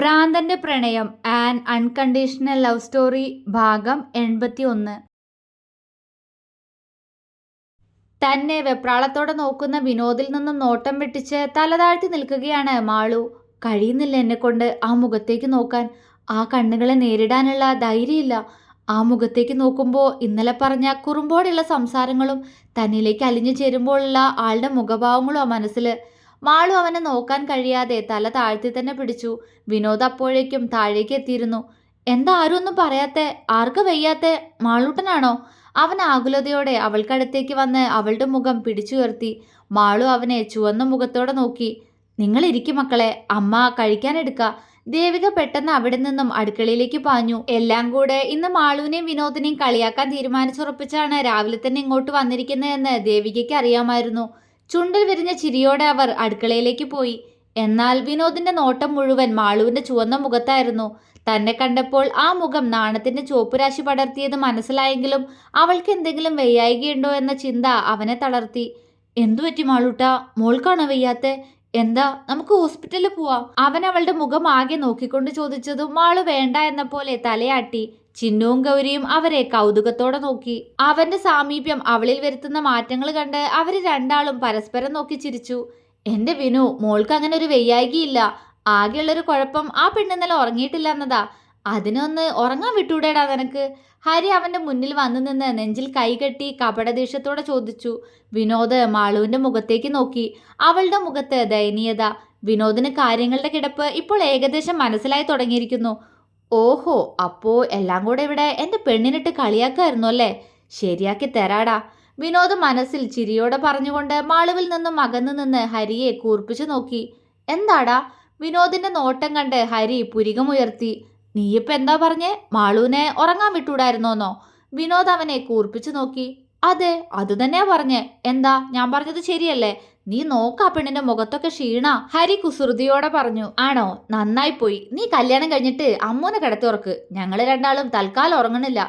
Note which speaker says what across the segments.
Speaker 1: ഭ്രാന്തന്റെ പ്രണയം an unconditional love story ഭാഗം 81. തന്നെ വെപ്രാളത്തോടെ നോക്കുന്ന വിനോദിൽ നിന്നും നോട്ടം വെട്ടിച്ച് തലതാഴ്ത്തി നിൽക്കുകയാണ് മാളു. കഴിയുന്നില്ല എന്നെക്കൊണ്ട് ആ മുഖത്തേക്ക് നോക്കാൻ. ആ കണ്ണുകളെ നേരിടാനുള്ള ധൈര്യമില്ല. ആ മുഖത്തേക്ക് നോക്കുമ്പോൾ ഇന്നലെ പറഞ്ഞ കുറുമ്പോടെയുള്ള സംസാരങ്ങളും തന്നിലേക്ക് അലിഞ്ഞു ചേരുമ്പോഴുള്ള ആളുടെ മുഖഭാവങ്ങളും ആ മനസ്സിൽ. മാളു അവനെ നോക്കാൻ കഴിയാതെ തല താഴ്ത്തി തന്നെ പിടിച്ചു. വിനോദ് അപ്പോഴേക്കും താഴേക്ക് എത്തിയിരുന്നു. എന്താ ആരും ഒന്നും പറയാത്തെ? ആർക്ക് വയ്യാത്തെ? മാളൂട്ടനാണോ? അവൻ ആകുലതയോടെ അവൾക്കടുത്തേക്ക് വന്ന് അവളുടെ മുഖം പിടിച്ചുയർത്തി. മാളു അവനെ ചുവന്ന മുഖത്തോടെ നോക്കി. നിങ്ങൾ ഇരിക്കും മക്കളെ, അമ്മ കഴിക്കാനെടുക്ക. ദേവിക പെട്ടെന്ന് അവിടെ നിന്നും അടുക്കളയിലേക്ക് പാഞ്ഞു. എല്ലാം കൂടെ ഇന്ന് മാളുവിനെയും വിനോദിനെയും കളിയാക്കാൻ തീരുമാനിച്ചുറപ്പിച്ചാണ് രാവിലെ തന്നെ ഇങ്ങോട്ട് വന്നിരിക്കുന്നതെന്ന് ദേവികയ്ക്ക് അറിയാമായിരുന്നു. ചുണ്ടിൽ വിരിഞ്ഞ ചിരിയോടെ അവർ അടുക്കളയിലേക്ക് പോയി. എന്നാൽ വിനോദിന്റെ നോട്ടം മുഴുവൻ മാളുവിന്റെ ചുവന്ന മുഖത്തായിരുന്നു. തന്നെ കണ്ടപ്പോൾ ആ മുഖം നാണത്തിന്റെ ചുവപ്പുരാശി പടർത്തിയത് മനസ്സിലായെങ്കിലും അവൾക്ക് എന്തെങ്കിലും വയ്യായികയുണ്ടോ എന്ന ചിന്ത അവനെ തളർത്തി. എന്തുപറ്റി മാളൂട്ടാ? മോൾക്കാണോ വയ്യാത്തെ? എന്താ, നമുക്ക് ഹോസ്പിറ്റലിൽ പോവാം? അവൻ അവളുടെ മുഖം ആകെ നോക്കിക്കൊണ്ട് ചോദിച്ചതും മാളു വേണ്ട എന്ന പോലെ തലയാട്ടി. ചിന്നുവും ഗൗരിയും അവരെ കൗതുകത്തോടെ നോക്കി. അവന്റെ സാമീപ്യം അവളിൽ വരുത്തുന്ന മാറ്റങ്ങൾ കണ്ട് അവര് രണ്ടാളും പരസ്പരം നോക്കി ചിരിച്ചു. എന്റെ വിനു, മോൾക്ക് അങ്ങനെ ഒരു വയ്യായികയില്ല. ആകെയുള്ളൊരു കുഴപ്പം ആ പെണ്ണിന്നലെ ഉറങ്ങിയിട്ടില്ല എന്നതാ. അതിനൊന്ന് ഉറങ്ങാൻ വിട്ടൂടേടാ നിനക്ക്? ഹരി അവന്റെ മുന്നിൽ വന്നു നിന്ന് നെഞ്ചിൽ കൈകെട്ടി കപടദേഷ്യത്തോടെ ചോദിച്ചു. വിനോദ് മാളുവിന്റെ മുഖത്തേക്ക് നോക്കി. അവളുടെ മുഖത്ത് ദയനീയത. വിനോദിന് കാര്യങ്ങളുടെ കിടപ്പ് ഇപ്പോൾ ഏകദേശം മനസ്സിലായി തുടങ്ങിയിരിക്കുന്നു. ഓഹോ, അപ്പോ എല്ലാം കൂടെ ഇവിടെ എന്റെ പെണ്ണിനിട്ട് കളിയാക്കായിരുന്നു അല്ലേ? ശരിയാക്കി തരാടാ. വിനോദ് മനസ്സിൽ ചിരിയോടെ പറഞ്ഞുകൊണ്ട് മാളുവിൽ നിന്നും അകന്നു നിന്ന് ഹരിയെ കൂർപ്പിച്ചു നോക്കി. എന്താടാ? വിനോദിന്റെ നോട്ടം കണ്ട് ഹരി പുരികമുയർത്തി. നീയിപ്പ എന്താ പറഞ്ഞേ? മാളുവിനെ ഉറങ്ങാൻ വിട്ടൂടായിരുന്നോന്നോ? വിനോദ് അവനെ കൂർപ്പിച്ചു നോക്കി. അതെ, അത് തന്നെയാ പറഞ്ഞേ. എന്താ, ഞാൻ പറഞ്ഞത് ശരിയല്ലേ? നീ നോക്കാ പെണ്ണിന്റെ മുഖത്തൊക്കെ ക്ഷീണ. ഹരി കുസൃതിയോടെ പറഞ്ഞു. ആണോ? നന്നായി പോയി. നീ കല്യാണം കഴിഞ്ഞിട്ട് അമ്മൂനെ കിടത്തി ഉറക്ക്. ഞങ്ങള് രണ്ടാളും തൽക്കാലം ഉറങ്ങണില്ല.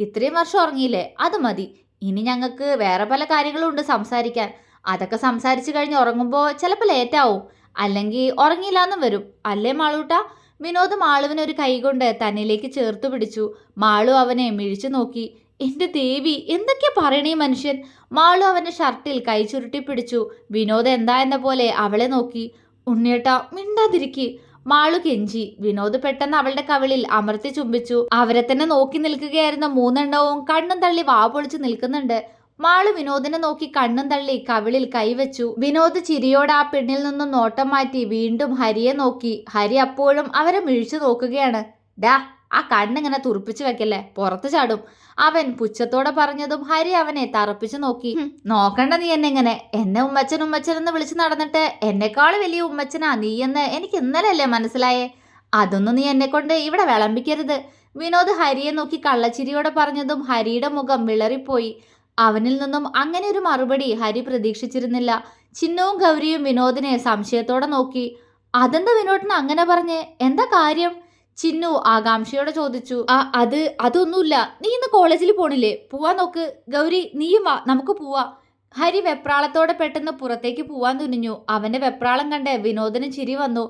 Speaker 1: ഇത്രയും വർഷം ഉറങ്ങിയില്ലേ, അത് മതി. ഇനി ഞങ്ങൾക്ക് വേറെ പല കാര്യങ്ങളും ഉണ്ട് സംസാരിക്കാൻ. അതൊക്കെ സംസാരിച്ചു കഴിഞ്ഞ് ഉറങ്ങുമ്പോൾ ചിലപ്പോൾ ലേറ്റാവും. അല്ലെങ്കിൽ ഉറങ്ങിയില്ലാന്നും വരും. അല്ലേ മാളൂട്ടാ? വിനോദ് മാളുവിനെ ഒരു കൈകൊണ്ട് തന്നിലേക്ക് ചേർത്തു പിടിച്ചു. മാളു അവനെ മിഴിച്ചു നോക്കി. എന്റെ ദേവി, എന്തൊക്കെയാ പറയണേ മനുഷ്യൻ? മാളു അവന്റെ ഷർട്ടിൽ കൈ ചുരുട്ടി പിടിച്ചു. വിനോദ് എന്താ എന്ന പോലെ അവളെ നോക്കി. ഉണ്ണിയേട്ടാ, മിണ്ടാതിരിക്കി. മാളു കെഞ്ചി. വിനോദ് പെട്ടെന്ന് അവളുടെ കവിളിൽ അമർത്തി ചുംബിച്ചു. അവരെ തന്നെ നോക്കി നിൽക്കുകയായിരുന്ന മൂന്നെണ്ണവും കണ്ണും തള്ളി വാ പൊളിച്ചു നിൽക്കുന്നുണ്ട്. മാളു വിനോദിനെ നോക്കി കണ്ണും തള്ളി കവിളിൽ കൈവച്ചു. വിനോദ് ചിരിയോടെ ആ പെണ്ണിൽ നിന്നും നോട്ടം മാറ്റി വീണ്ടും ഹരിയെ നോക്കി. ഹരി അപ്പോഴും അവരെ മിഴിച്ചു നോക്കുകയാണ്. ഡാ, ആ കണ്ണിങ്ങനെ തുറപ്പിച്ചു വെക്കല്ലേ, പുറത്തു ചാടും. അവൻ പുച്ഛത്തോടെ പറഞ്ഞതും ഹരി അവനെ തറപ്പിച്ചു നോക്കി. നോക്കണ്ട നീ എന്നെങ്ങനെ. എന്നെ ഉമ്മച്ചൻ ഉമ്മച്ചൻ എന്ന് വിളിച്ചു നടന്നിട്ട് എന്നെക്കാൾ വലിയ ഉമ്മച്ചനാ നീയെന്ന് എനിക്ക് ഇന്നലെയല്ലേ മനസ്സിലായേ? അതൊന്നും നീ എന്നെ കൊണ്ട് ഇവിടെ വിളമ്പിക്കരുത്. വിനോദ് ഹരിയെ നോക്കി കള്ളച്ചിരിയോടെ പറഞ്ഞതും ഹരിയുടെ മുഖം വിളറിപ്പോയി. അവനിൽ നിന്നും അങ്ങനെ ഒരു മറുപടി ഹരി പ്രതീക്ഷിച്ചിരുന്നില്ല. ചിന്നുവും ഗൗരിയും വിനോദിനെ സംശയത്തോടെ നോക്കി. അതെന്താ വിനോദിന് അങ്ങനെ പറഞ്ഞേ? എന്താ കാര്യം? ചിന്നു ആകാംക്ഷയോടെ ചോദിച്ചു. അതൊന്നുമില്ല. നീ ഇന്ന് കോളേജിൽ പോണില്ലേ? പോവാൻ നോക്ക്. ഗൗരി, നീയും വാ, നമുക്ക് പോവാ. ഹരി വെപ്രാളത്തോടെ പെട്ടെന്ന് പുറത്തേക്ക് പോവാൻ തുനിഞ്ഞു. അവന്റെ വെപ്രാളം കണ്ട് വിനോദിന് ചിരി വന്നു.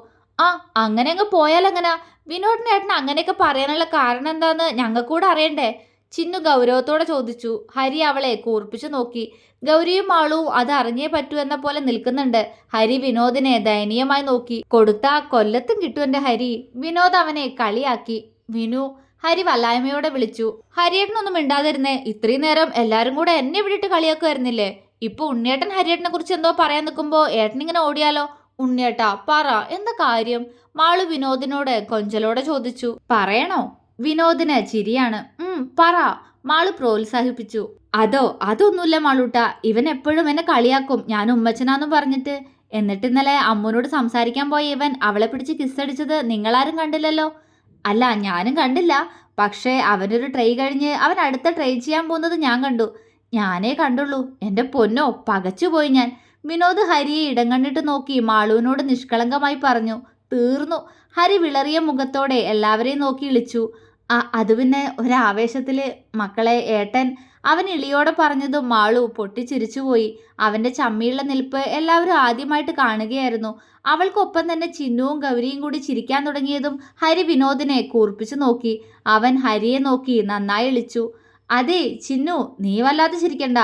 Speaker 1: അങ്ങനെ അങ്ങ് പോയാലെങ്ങനാ? വിനോദിന് ഏട്ടന് അങ്ങനെയൊക്കെ പറയാനുള്ള കാരണം എന്താന്ന് ഞങ്ങൾക്കൂടെ അറിയണ്ടേ? ചിന്നു ഗൗരവത്തോടെ ചോദിച്ചു. ഹരി അവളെ കൂർപ്പിച്ചു നോക്കി. ഗൗരിയും മാളുവും അത് അറിഞ്ഞേ പറ്റൂ എന്ന പോലെ നിൽക്കുന്നുണ്ട്. ഹരി വിനോദിനെ ദയനീയമായി നോക്കി. കൊടുത്താ കൊല്ലത്തും കിട്ടും എന്റെ ഹരി. വിനോദ് അവനെ കളിയാക്കി. വിനു, ഹരി വല്ലായ്മയോടെ വിളിച്ചു. ഹരിയേട്ടനൊന്നും മിണ്ടാതിരുന്നേ. ഇത്രയും നേരം എല്ലാരും കൂടെ എന്നെ വിട്ടിട്ട് കളിയാക്കുമായിരുന്നില്ലേ? ഇപ്പൊ ഉണ്ണിയേട്ടൻ ഹരിയേട്ടനെ കുറിച്ച് എന്തോ പറയാൻ നിൽക്കുമ്പോ ഏട്ടനിങ്ങനെ ഓടിയാലോ? ഉണ്ണിയേട്ടാ, പറ, എന്താ കാര്യം? മാളു വിനോദിനോട് കൊഞ്ചലോടെ ചോദിച്ചു. പറയണോ? വിനോദിന് ചിരിയാണ്. പറ, മാളു പ്രോത്സാഹിപ്പിച്ചു. അതൊന്നുമില്ല മാളൂട്ടാ. ഇവൻ എപ്പോഴും എന്നെ കളിയാക്കും ഞാൻ ഉമ്മച്ചനാന്നും പറഞ്ഞിട്ട്. എന്നിട്ട് ഇന്നലെ അമ്മൂനോട് സംസാരിക്കാൻ പോയ ഇവൻ അവളെ പിടിച്ച് കിസ്സടിച്ചത് നിങ്ങളാരും കണ്ടില്ലല്ലോ? അല്ല, ഞാനും കണ്ടില്ല. പക്ഷേ അവനൊരു ട്രൈ കഴിഞ്ഞ് അവൻ അടുത്ത ട്രൈ ചെയ്യാൻ പോകുന്നത് ഞാൻ കണ്ടു. ഞാനേ കണ്ടുള്ളൂ. എന്റെ പൊന്നോ, പകച്ചുപോയി ഞാൻ. വിനോദ് ഹരിയെ ഇടം കണ്ടിട്ട് നോക്കി മാളുവിനോട് നിഷ്കളങ്കമായി പറഞ്ഞു. തീർന്നു. ഹരി വിളറിയ മുഖത്തോടെ എല്ലാവരെയും നോക്കി ഇളിച്ചു. അത് പിന്നെ ഒരാവേശത്തില്. മക്കളെ, ഏട്ടൻ അവൻ ഇളിയോടെ പറഞ്ഞതും മാളു പൊട്ടിച്ചിരിച്ചുപോയി. അവന്റെ ചമ്മിയുള്ള നിൽപ്പ് എല്ലാവരും ആദ്യമായിട്ട് കാണുകയായിരുന്നു. അവൾക്കൊപ്പം തന്നെ ചിന്നുവും ഗൗരിയും കൂടി ചിരിക്കാൻ തുടങ്ങിയതും ഹരി വിനോദിനെ കൂർപ്പിച്ചു നോക്കി. അവൻ ഹരിയെ നോക്കി നന്നായി ഇളിച്ചു. അതെ ചിന്നു, നീ വല്ലാതെ ചിരിക്കണ്ട.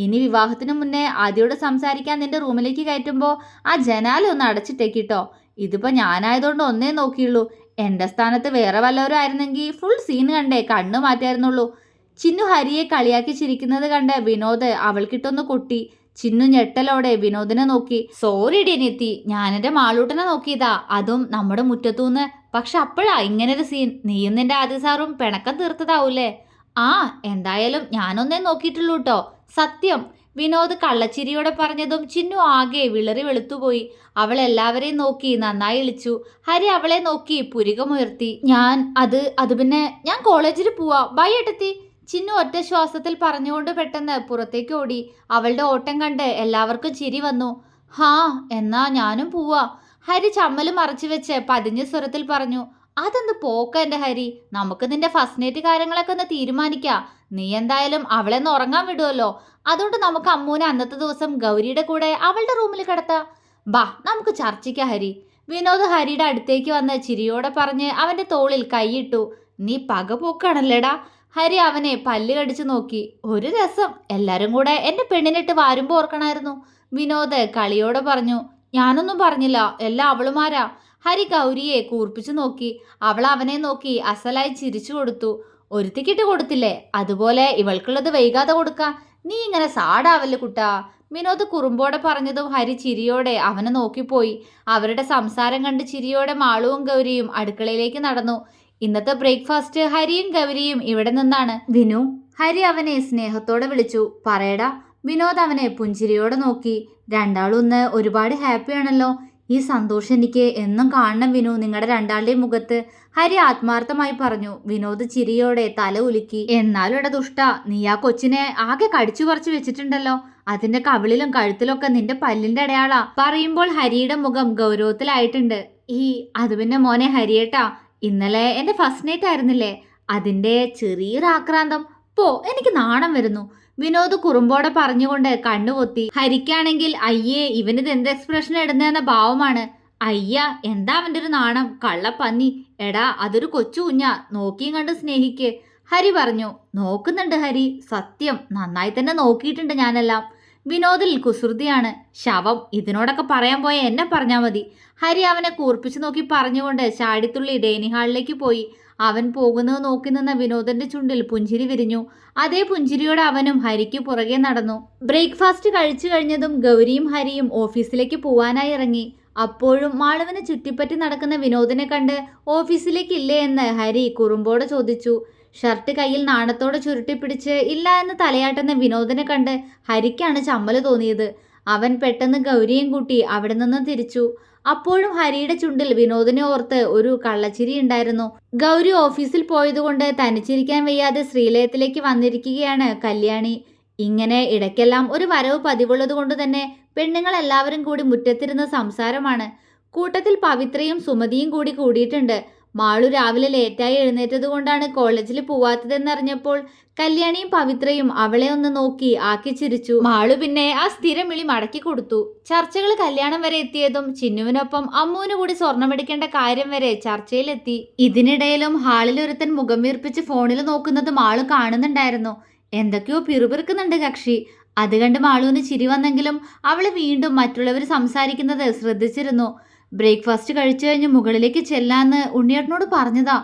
Speaker 1: ഇനി വിവാഹത്തിന് മുന്നേ ആദ്യോട് സംസാരിക്കാൻ നിന്റെ റൂമിലേക്ക് കയറ്റുമ്പോൾ ആ ജനാലൊന്ന് അടച്ചിട്ടേക്കിട്ടോ. ഇതിപ്പോ ഞാനായതുകൊണ്ട് ഒന്നേ നോക്കിയുള്ളൂ. എന്റെ സ്ഥാനത്ത് വേറെ വല്ലവരും ആയിരുന്നെങ്കിൽ ഫുൾ സീൻ കണ്ടേ കണ്ണു മാറ്റായിരുന്നുള്ളൂ. ചിന്നു ഹരിയെ കളിയാക്കി ചിരിക്കുന്നത് കണ്ട് വിനോദ് അവൾക്കിട്ടൊന്ന് കൊട്ടി. ചിന്നു ഞെട്ടലോടെ വിനോദിനെ നോക്കി. സോറി ഡിനിയത്തി, ഞാനെന്റെ മാളൂട്ടനെ നോക്കിയതാ, അതും നമ്മുടെ മുറ്റത്തൂന്ന്. പക്ഷെ അപ്പോഴാ ഇങ്ങനൊരു സീൻ. നീയും നിന്റെ ആദ്യ സാറും പിണക്കം തീർത്തതാവൂലേ? ആ, എന്തായാലും ഞാനൊന്നേ നോക്കിയിട്ടുള്ളൂ കേട്ടോ, സത്യം. വിനോദ് കള്ളച്ചിരിയോടെ പറഞ്ഞതും ചിന്നു ആകെ വിളറി വെളുത്തുപോയി. അവൾ എല്ലാവരെയും നോക്കി നന്നായി ഇളിച്ചു. ഹരി അവളെ നോക്കി പുരികമുയർത്തി. അത് പിന്നെ ഞാൻ കോളേജിൽ പോവാ, ബൈ ഏട്ടത്തി. ചിന്നു ഒറ്റ ശ്വാസത്തിൽ പറഞ്ഞുകൊണ്ട് പെട്ടെന്ന് പുറത്തേക്ക് ഓടി. അവളുടെ ഓട്ടം കണ്ട് എല്ലാവർക്കും ചിരി വന്നു. ഹാ, എന്നാ ഞാനും പോവാ. ഹരി ചമ്മല് മറച്ചു വെച്ച് പതിഞ്ഞ സ്വരത്തിൽ പറഞ്ഞു. അതെന്ത് പോക്ക എന്റെ ഹരി, നമുക്ക് നിന്റെ ഫസ്റ്റ് നൈറ്റ് കാര്യങ്ങളൊക്കെ ഒന്ന് തീരുമാനിക്കാം. നീ എന്തായാലും അവളെ ഒന്ന് ഉറങ്ങാൻ വിടുമല്ലോ. അതുകൊണ്ട് നമുക്ക് അമ്മൂനെ അന്നത്തെ ദിവസം ഗൗരിയുടെ കൂടെ അവളുടെ റൂമിൽ കിടത്താം. ബാ, നമുക്ക് ചർച്ചയ്ക്കാം ഹരി. വിനോദ് ഹരിയുടെ അടുത്തേക്ക് വന്ന് ചിരിയോടെ പറഞ്ഞ് അവന്റെ തോളിൽ കൈയിട്ടു. നീ പക പോക്കാണല്ലേടാ. ഹരി അവനെ പല്ല് കടിച്ചു നോക്കി. ഒരു രസം, എല്ലാരും കൂടെ എന്റെ പെണ്ണിനിട്ട് വാരുമ്പോ ഓർക്കണായിരുന്നു. വിനോദ് കളിയോടെ പറഞ്ഞു. ഞാനൊന്നും പറഞ്ഞില്ല, എല്ലാം അവളുമാരാ. ഹരി ഗൗരിയെ കൂർപ്പിച്ചു നോക്കി. അവൾ അവനെ നോക്കി അസലായി ചിരിച്ചു കൊടുത്തു. ഒരുത്തിക്കിട്ട് കൊടുത്തില്ലേ, അതുപോലെ ഇവൾക്കുള്ളത് വൈകാതെ കൊടുക്കാം. നീ ഇങ്ങനെ സാടാവല്ലേ കുട്ടാ. വിനോദ് കുറുമ്പോടെ പറഞ്ഞതും ഹരി ചിരിയോടെ അവനെ നോക്കിപ്പോയി. അവരുടെ സംസാരം കണ്ട് ചിരിയോടെ മാളുവും ഗൗരിയും അടുക്കളയിലേക്ക് നടന്നു. ഇന്നത്തെ ബ്രേക്ക്ഫാസ്റ്റ് ഹരിയും ഗൗരിയും ഇവിടെ നിന്നാണ്. വിനു, ഹരി അവനെ സ്നേഹത്തോടെ വിളിച്ചു. പറയടാ. വിനോദ് അവനെ പുഞ്ചിരിയോടെ നോക്കി. രണ്ടാളും ഒന്ന് ഒരുപാട് ഹാപ്പിയാണല്ലോ. ഈ സന്തോഷം എനിക്ക് എന്നും കാണണം വിനു, നിങ്ങളുടെ രണ്ടാളുടെയും മുഖത്ത്. ഹരി ആത്മാർത്ഥമായി പറഞ്ഞു. വിനോദ് ചിരിയോടെ തല ഉലുക്കി. എന്നാലും എടാ ദുഷ്ട, നീ ആ കൊച്ചിനെ ആകെ കടിച്ചു പറിച്ചു വെച്ചിട്ടുണ്ടല്ലോ. അതിന്റെ കവിളിലും കഴുത്തിലൊക്കെ നിന്റെ പല്ലിന്റെ അടയാളാ. പറയുമ്പോൾ ഹരിയുടെ മുഖം ഗൗരവത്തിലായിട്ടുണ്ട്. അത് പിന്നെ മോനെ ഹരിയേട്ടാ, ഇന്നലെ എന്റെ ഫസ്റ്റ് നൈറ്റ് ആയിരുന്നില്ലേ, അതിന്റെ ചെറിയൊരു ആക്രാന്തം. പോ, എനിക്ക് നാണം വരുന്നു. വിനോദ് കുറുമ്പോടെ പറഞ്ഞുകൊണ്ട് കണ്ണുപൊത്തി. ഹരിക്കാണെങ്കിൽ അയ്യേ ഇവനിത് എന്ത് എക്സ്പ്രഷൻ ഇടുന്നതെന്ന ഭാവമാണ്. അയ്യ, എന്താ അവന്റെ ഒരു നാണം, കള്ളപ്പന്നി. എടാ, അതൊരു കൊച്ചു കുഞ്ഞാ, നോക്കിയും കണ്ട് സ്നേഹിക്ക്. ഹരി പറഞ്ഞു. നോക്കുന്നുണ്ട് ഹരി, സത്യം നന്നായി തന്നെ നോക്കിയിട്ടുണ്ട് ഞാനെല്ലാം. വിനോദിൽ കുസൃതിയാണ്. ശവം, ഇതിനോടൊക്കെ പറയാൻ പോയ എന്നെ പറഞ്ഞാൽ മതി. ഹരി അവനെ കൂർപ്പിച്ചു നോക്കി പറഞ്ഞുകൊണ്ട് ചാടിത്തുള്ളി ഡൈനിങ് ഹാളിലേക്ക് പോയി. അവൻ പോകുന്നത് നോക്കി നിന്ന വിനോദന്റെ ചുണ്ടിൽ പുഞ്ചിരി വിരിഞ്ഞു. അതേ പുഞ്ചിരിയോടെ അവനും ഹരിക്ക് പുറകെ നടന്നു. ബ്രേക്ക്ഫാസ്റ്റ് കഴിച്ചു കഴിഞ്ഞതും ഗൗരിയും ഹരിയും ഓഫീസിലേക്ക് പോവാനായി ഇറങ്ങി. അപ്പോഴും മാളവിനെ ചുറ്റിപ്പറ്റി നടക്കുന്ന വിനോദിനെ കണ്ട് ഓഫീസിലേക്കില്ലേ എന്ന് ഹരി കുറുമ്പോടെ ചോദിച്ചു. ഷർട്ട് കയ്യിൽ നാണത്തോടെ ചുരുട്ടിപ്പിടിച്ച് ഇല്ല എന്ന് തലയാട്ടുന്ന വിനോദിനെ കണ്ട് ഹരിക്കാണ് ചമ്മല് തോന്നിയത്. അവൻ പെട്ടെന്ന് ഗൗരിയും കൂട്ടി അവിടെ നിന്ന് തിരിച്ചു. അപ്പോഴും ഹരിയുടെ ചുണ്ടിൽ വിനോദിനെ ഓർത്ത് ഒരു കള്ളച്ചിരി ഉണ്ടായിരുന്നു. ഗൗരി ഓഫീസിൽ പോയതുകൊണ്ട് തനിച്ചിരിക്കാൻ വയ്യാതെ ശ്രീലയത്തിലേക്ക് വന്നിരിക്കുകയാണ് കല്യാണി. ഇങ്ങനെ ഇടയ്ക്കെല്ലാം ഒരു വരവ് പതിവുള്ളത് കൊണ്ട് തന്നെ പെണ്ണുങ്ങൾ എല്ലാവരും കൂടി മുറ്റത്തിരുന്ന സംസാരമാണ്. കൂട്ടത്തിൽ പവിത്രയും സുമതിയും കൂടി കൂടിയിട്ടുണ്ട്. മാളു രാവിലെ ലേറ്റായി എഴുന്നേറ്റത് കൊണ്ടാണ് കോളേജിൽ പോവാത്തതെന്നറിഞ്ഞപ്പോൾ കല്യാണിയും പവിത്രയും അവളെ ഒന്ന് നോക്കി ആക്കി ചിരിച്ചു. മാളു പിന്നെ ആ സ്ഥിരം വിളി മടക്കി കൊടുത്തു. ചർച്ചകൾ കല്യാണം വരെ എത്തിയതും ചിന്നുവിനൊപ്പം അമ്മുവിന് കൂടി സ്വർണ്ണമെടുക്കേണ്ട കാര്യം വരെ ചർച്ചയിലെത്തി. ഇതിനിടയിലും ഹാളിൽ ഒരുത്തൻ മുഖം വീർപ്പിച്ച് ഫോണിൽ നോക്കുന്നത് മാളു കാണുന്നുണ്ടായിരുന്നു. എന്തൊക്കെയോ പിറുപിറുക്കുന്നുണ്ട് കക്ഷി. അത് കണ്ട് മാളുവിന് ചിരി വന്നെങ്കിലും അവള് വീണ്ടും മറ്റുള്ളവർ സംസാരിക്കുന്നത് ശ്രദ്ധിച്ചിരുന്നു. ബ്രേക്ക്ഫാസ്റ്റ് കഴിച്ചു കഴിഞ്ഞ് മുകളിലേക്ക് ചെല്ലാന്ന് ഉണ്ണിയേട്ടനോട് പറഞ്ഞതാ.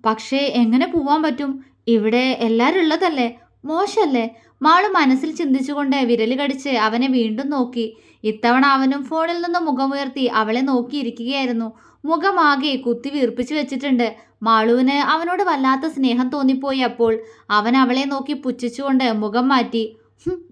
Speaker 1: പക്ഷേ എങ്ങനെ പോവാൻ പറ്റും, ഇവിടെ എല്ലാവരും ഉള്ളതല്ലേ, മോശല്ലേ? മാളു മനസ്സിൽ ചിന്തിച്ചുകൊണ്ട് വിരല് കടിച്ച് അവനെ വീണ്ടും നോക്കി. ഇത്തവണ അവനും ഫോണിൽ നിന്ന് മുഖമുയർത്തി അവളെ നോക്കിയിരിക്കുകയായിരുന്നു. മുഖമാകെ കുത്തി വീർപ്പിച്ചു വെച്ചിട്ടുണ്ട്. മാളുവിന് അവനോട് വല്ലാത്ത സ്നേഹം തോന്നിപ്പോയി. അപ്പോൾ അവൻ അവളെ നോക്കി പുച്ഛിച്ചുകൊണ്ട് മുഖം മാറ്റി.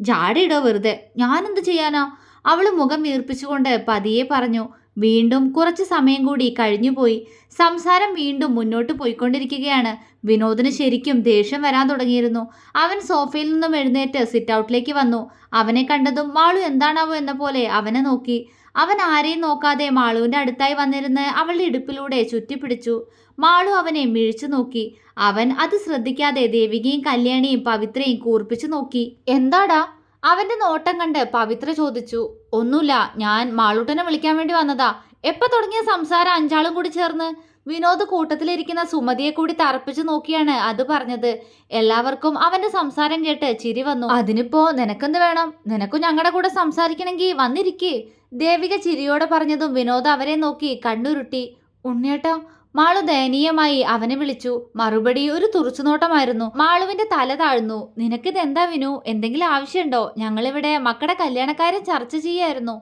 Speaker 1: ജാടിയിടോ വെറുതെ, ഞാനെന്ത് ചെയ്യാനാ? അവള് മുഖം വീർപ്പിച്ചുകൊണ്ട് പതിയെ പറഞ്ഞു. വീണ്ടും കുറച്ച് സമയം കൂടി കഴിഞ്ഞുപോയി. സംസാരം വീണ്ടും മുന്നോട്ട് പോയിക്കൊണ്ടിരിക്കുകയാണ്. വിനോദിന് ശരിക്കും ദേഷ്യം വരാൻ തുടങ്ങിയിരുന്നു. അവൻ സോഫയിൽ നിന്നും എഴുന്നേറ്റ് സിറ്റ് ഔട്ടിലേക്ക് വന്നു. അവനെ കണ്ടതും മാളു എന്താണാവോ എന്ന പോലെ അവനെ നോക്കി. അവൻ ആരെയും നോക്കാതെ മാളുവിന്റെ അടുത്തായി വന്നിരുന്ന് അവളുടെ ഇടുപ്പിലൂടെ ചുറ്റിപ്പിടിച്ചു. മാളു അവനെ മിഴിച്ചു നോക്കി. അവൻ അത് ശ്രദ്ധിക്കാതെ ദേവികയും കല്യാണിയും പവിത്രയും കൂർപ്പിച്ചു നോക്കി. എന്താടാ? അവന്റെ നോട്ടം കണ്ട് പവിത്ര ചോദിച്ചു. ഒന്നുമില്ല, ഞാൻ മാളൂട്ടനെ വിളിക്കാൻ വേണ്ടി വന്നതാ. എപ്പ തുടങ്ങിയ സംസാരം അഞ്ചാളും കൂടി ചേർന്ന്? വിനോദ് കൂട്ടത്തിലിരിക്കുന്ന സുമതിയെ കൂടി തറപ്പിച്ചു നോക്കിയാണ് അത് പറഞ്ഞത്. എല്ലാവർക്കും അവന്റെ സംസാരം കേട്ട് ചിരി വന്നു. അതിനിപ്പോ നിനക്കെന്ത് വേണം? നിനക്കും ഞങ്ങളുടെ കൂടെ സംസാരിക്കണമെങ്കിൽ വന്നിരിക്കേ. ദേവിക ചിരിയോടെ പറഞ്ഞതും വിനോദ് അവരെ നോക്കി കണ്ണുരുട്ടി. ഉണ്ണിയേട്ടാ. മാളു ദയനീയമായി അവനെ വിളിച്ചു. മറുപടി ഒരു തുറച്ചുനോട്ടമായിരുന്നു. മാളുവിന്റെ തല താഴ്ന്നു. നിനക്കിതെന്താ വിനു? എന്തെങ്കിലും ആവശ്യമുണ്ടോ? ഞങ്ങളിവിടെ മക്കളുടെ കല്യാണക്കാരെ ചർച്ച ചെയ്യായിരുന്നു.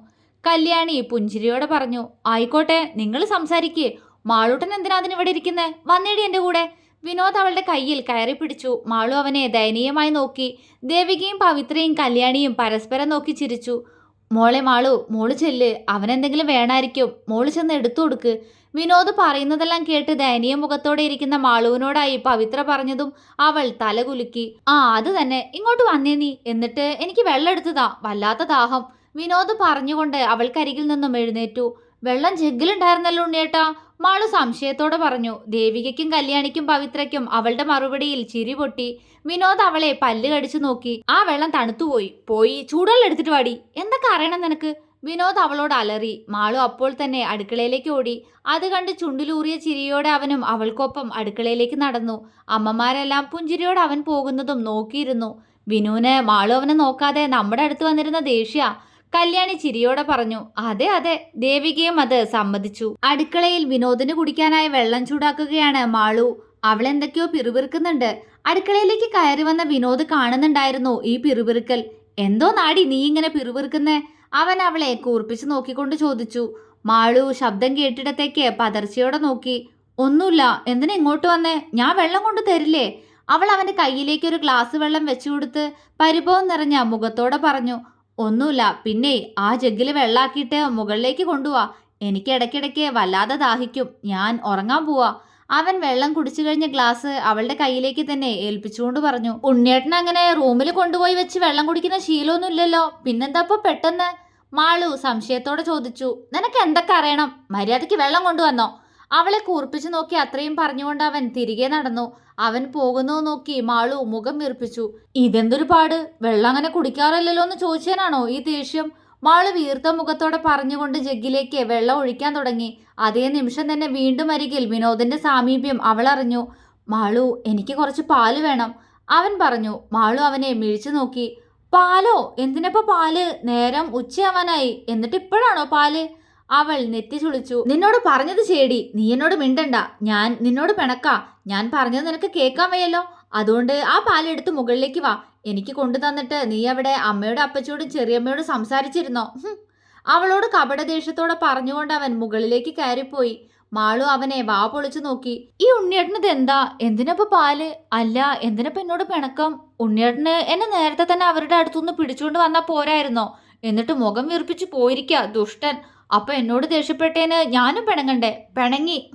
Speaker 1: കല്യാണി പുഞ്ചിരിയോടെ പറഞ്ഞു. ആയിക്കോട്ടെ, നിങ്ങൾ സംസാരിക്കേ. മാളൂട്ടൻ എന്തിനാ അതിനിവിടെ ഇരിക്കുന്നേ? വന്നേടി എന്റെ കൂടെ. വിനോദ് അവളുടെ കയ്യിൽ കയറി പിടിച്ചു. മാളു അവനെ ദയനീയമായി നോക്കി. ദേവികയും പവിത്രയും കല്യാണിയും പരസ്പരം നോക്കി ചിരിച്ചു. മോളെ മാളു, മോള് ചെല്ല്. അവനെന്തെങ്കിലും വേണമായിരിക്കും. മോള് ചെന്ന് എടുത്തു കൊടുക്ക്. വിനോദ് പറയുന്നതെല്ലാം കേട്ട് ദയനീയ മുഖത്തോടെ ഇരിക്കുന്ന മാളുവിനോടായി പവിത്ര പറഞ്ഞതും അവൾ തലകുലുക്കി. ആ അത് തന്നെ, ഇങ്ങോട്ട് വന്നേ നീ. എന്നിട്ട് എനിക്ക് വെള്ളം എടുത്തതാ, വല്ലാത്ത ദാഹം. വിനോദ് പറഞ്ഞുകൊണ്ട് അവൾക്കരികിൽ നിന്നും എഴുന്നേറ്റു. വെള്ളം ജഗ്ഗിലുണ്ടായിരുന്നല്ലോ ഉണ്ണിയേട്ടാ, മാളു സംശയത്തോടെ പറഞ്ഞു. ദേവികയ്ക്കും കല്യാണിക്കും പവിത്രയ്ക്കും അവളുടെ മറുപടിയിൽ ചിരി പൊട്ടി. വിനോദ് അവളെ പല്ല് കടിച്ചു നോക്കി. ആ വെള്ളം തണുത്തുപോയി. പോയി ചൂടുവെള്ളം എടുത്തിട്ട് വാടി. എന്തൊക്കെ അറിയണം നിനക്ക്? വിനോദ് അവളോട് അലറി. മാളു അപ്പോൾ തന്നെ അടുക്കളയിലേക്ക് ഓടി. അത് കണ്ട് ചുണ്ടിലൂറിയ ചിരിയോടെ അവനും അവൾക്കൊപ്പം അടുക്കളയിലേക്ക് നടന്നു. അമ്മമാരെല്ലാം പുഞ്ചിരിയോടെ അവൻ പോകുന്നതും നോക്കിയിരുന്നു. വിനുവിന് മാളു അവനെ നോക്കാതെ നമ്മുടെ അടുത്ത് വന്നിരുന്ന ദേഷ്യ. കല്യാണി ചിരിയോടെ പറഞ്ഞു. അതെ അതെ. ദേവികയും അത് സമ്മതിച്ചു. അടുക്കളയിൽ വിനോദിന് കുടിക്കാനായി വെള്ളം ചൂടാക്കുകയാണ് മാളു. അവളെന്തൊക്കെയോ പിറുപിറുക്കുന്നുണ്ട്. അടുക്കളയിലേക്ക് കയറി വന്ന വിനോദ് കാണുന്നുണ്ടായിരുന്നു ഈ പിറുപിറുക്കൽ. എന്തോ നാടി നീ ഇങ്ങനെ പിറുപിറുക്കുന്നേ? അവൻ അവളെ കൂർപ്പിച്ച് നോക്കിക്കൊണ്ട് ചോദിച്ചു. മാളു ശബ്ദം കേട്ടിടത്തേക്ക് പതർച്ചയോടെ നോക്കി. ഒന്നുമില്ല. എന്തിനാ ഇങ്ങോട്ട് വന്നേ? ഞാൻ വെള്ളം കൊണ്ട് തരില്ലേ? അവൾ അവന്റെ കയ്യിലേക്ക് ഒരു ഗ്ലാസ് വെള്ളം വെച്ചു കൊടുത്ത് പരിഭവം നിറഞ്ഞ മുഖത്തോടെ പറഞ്ഞു. ഒന്നുമില്ല. പിന്നെ ആ ജഗ്ഗിൽ വെള്ളാക്കിയിട്ട് മുകളിലേക്ക് കൊണ്ടുപോവാ. എനിക്ക് ഇടയ്ക്കിടയ്ക്ക് വല്ലാതെ ദാഹിക്കും. ഞാൻ ഉറങ്ങാൻ പോവാ. അവൻ വെള്ളം കുടിച്ചു കഴിഞ്ഞ ഗ്ലാസ് അവളുടെ കയ്യിലേക്ക് തന്നെ ഏൽപ്പിച്ചുകൊണ്ട് പറഞ്ഞു. ഉണ്ണിയേട്ടൻ അങ്ങനെ റൂമിൽ കൊണ്ടുപോയി വെച്ച് വെള്ളം കുടിക്കുന്ന ശീലമൊന്നും ഇല്ലല്ലോ, പിന്നെന്താ ഇപ്പൊ പെട്ടെന്ന്? മാളു സംശയത്തോടെ ചോദിച്ചു. നിനക്ക് എന്തൊക്കെ അറിയണം? മര്യാദയ്ക്ക് വെള്ളം കൊണ്ടുവന്നോ? അവളെ കൂർപ്പിച്ചു നോക്കി അത്രയും പറഞ്ഞുകൊണ്ട് അവൻ തിരികെ നടന്നു. അവൻ പോകുന്നു നോക്കി മാളു മുഖം വീർപ്പിച്ചു. ഇതെന്തൊരു പാട്? വെള്ളം അങ്ങനെ കുടിക്കാറില്ലല്ലോ എന്ന് ചോദിച്ചാനാണോ ഈ ദേഷ്യം? മാളു വീർത്ത മുഖത്തോടെ പറഞ്ഞുകൊണ്ട് ജഗ്ഗിലേക്ക് വെള്ളം ഒഴിക്കാൻ തുടങ്ങി. അതേ നിമിഷം തന്നെ വീണ്ടും അരികിൽ വിനോദിന്റെ സാമീപ്യം അവൾ അറിഞ്ഞു. മാളു, എനിക്ക് കുറച്ച് പാല് വേണം, അവൻ പറഞ്ഞു. മാളു അവനെ മിഴിച്ചു നോക്കി. പാലോ? എന്തിനപ്പോ പാല്? നേരം ഉച്ചയാവാനായി, എന്നിട്ട് ഇപ്പോഴാണോ പാല്? അവൾ നെറ്റി ചുളിച്ചു. നിന്നോട് പറഞ്ഞത് ശരി, നീ എന്നോട് മിണ്ടണ്ട. ഞാൻ നിന്നോട് പിണക്കാ. ഞാൻ പറഞ്ഞത് നിനക്ക് കേൾക്കാൻ വയ്യല്ലോ. അതുകൊണ്ട് ആ പാലെടുത്ത് മുകളിലേക്ക് വാ. എനിക്ക് കൊണ്ടു തന്നിട്ട് നീ അവിടെ അമ്മയോടും അപ്പച്ചോടും ചെറിയമ്മയോടും സംസാരിച്ചിരുന്നോ? അവളോട് കപടദേഷ്യത്തോടെ പറഞ്ഞുകൊണ്ട് അവൻ മുകളിലേക്ക് കയറിപ്പോയി. മാളു അവനെ വാ പൊളിച്ചു നോക്കി. ഈ ഉണ്ണിയേട്ടനത് എന്താ? എന്തിനപ്പോ പാല്? അല്ല, എന്തിനപ്പോ എന്നോട് പിണക്കം? ഉണ്ണിയേട്ടന് എന്നെ നേരത്തെ തന്നെ അവരുടെ അടുത്തുനിന്ന് പിടിച്ചുകൊണ്ട് വന്നാ പോരായിരുന്നോ? എന്നിട്ട് മുഖം വീർപ്പിച്ചു പോയിരിക്കാ ദുഷ്ടൻ. അപ്പൊ എന്നോട് ദേഷ്യപ്പെട്ടേന് ഞാനും പിണങ്ങണ്ടേ? പിണങ്ങി.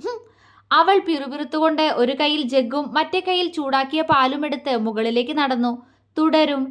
Speaker 1: അവൾ പിറുപിറുത്തുകൊണ്ട് ഒരു കൈയിൽ ജഗ്ഗും മറ്റേ കൈയിൽ ചൂടാക്കിയ പാലും എടുത്ത് മുകളിലേക്ക് നടന്നു. തുടരും.